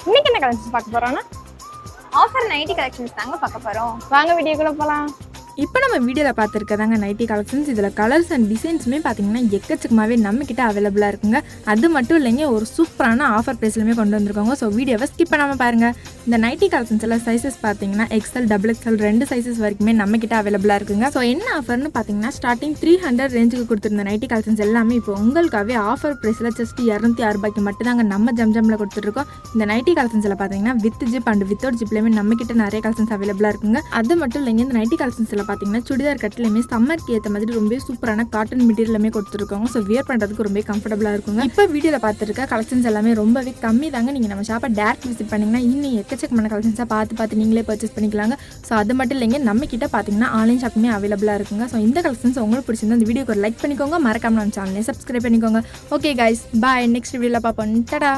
இன்னைக்கு என்ன கலெக்ஷன்ஸ் பார்க்க போறோம்னா ஆஃபர் நைட்டி கலெக்ஷன்ஸ் தாங்க பார்க்க போகிறோம். வாங்க வீடியோக்குள்ள போகலாம். இப்போ நம்ம வீடியோவில் பார்த்துருக்கதாங்க நைட்டி கலெக்ஷன்ஸ். இதில் கலர்ஸ் அண்ட் டிசைன்ஸுமே பார்த்தீங்கன்னா எக்கச்சக்கமாகவே நம்மக்கிட்ட அவைலபிளாக இருக்குங்க. அது மட்டும் இல்லைங்க, ஒரு சூப்பரான ஆஃபர் ப்ரைஸ்லையுமே கொண்டு வந்திருக்காங்க. ஸோ வீடியோவை ஸ்கிப் பண்ணாமல் பாருங்கள். இந்த நைட்டி கலெக்ஷன்ஸ் எல்லாம் சைஸஸ் பார்த்தீங்கன்னா XL, XXL 2 சைஸஸ் வரைக்குமே நம்மக்கிட்ட அவைலபிளாக இருக்குங்க. ஸோ என்ன ஆஃபர்னு பார்த்தீங்கன்னா ஸ்டார்டிங் 300 ரேஞ்சுக்கு கொடுத்துருந்த நைட்டி கலெக்ஷன்ஸ் எல்லாமே இப்போ உங்களுக்காகவே ஆஃபர் ப்ரைஸில் ஜஸ்ட் 206 ரூபாய்க்கு மட்டும் தாங்க நம்ம ஜம்ஜம்ல கொடுத்துட்ருக்கோம். இந்த நைட்டி கலெக்ஷன்ஸில் பார்த்தீங்கன்னா வித் ஜிப் அண்ட் வித்தவுட் ஜிப்லேயுமே நம்மக்கிட்ட நிறைய கலெக்ஷன்ஸ் அவைலபிளாக இருக்குங்க. அது மட்டும் இல்லைங்க, இந்த நைட்டி கலெக்ஷன்ஸில் பார்த்தீங்கன்னா சுடிதார் கட்டிலுமே சம்மருக்கு ஏற்ற மாதிரி ரொம்ப சூப்பரான காட்டன் மெட்டீரியலுமே கொடுத்துருக்காங்க. ஸோ வியர் பண்ணுறதுக்கு ரொம்ப கம்ஃபர்டபுளாக இருக்குங்க. இப்போ வீடியோவில் பார்த்துருக்க கலெக்ஷன்ஸ் எல்லாமே ரொம்பவே கம்மி தாங்க. நீங்கள் நம்ம ஷாப்பை டேரக்ட் விசிட் பண்ணிங்கன்னா இன்னும் எக்கச்சக்கமான கலெக்ஷன்ஸாக பார்த்து நீங்களே பர்ச்சேஸ் பண்ணிக்கலாங்க. ஸோ அது மட்டும் இல்லைங்க, நம்ம கிட்ட பார்த்தீங்கன்னா ஆன்லைன் ஷாப்புமே அவைலபிளாக இருக்குங்க. ஸோ இந்த கலெக்ஷன்ஸ் உங்களுக்கு பிடிச்சிருந்தா இந்த வீடியோக்கு ஒரு லைக் பண்ணிக்கோங்க, மறக்காம நம்ம சேனலை சப்ஸ்கிரைப் பண்ணிக்கோங்க. ஓகே கைஸ், பாய். நெக்ஸ்ட் வீடியோவில் பார்ப்போம். டடா.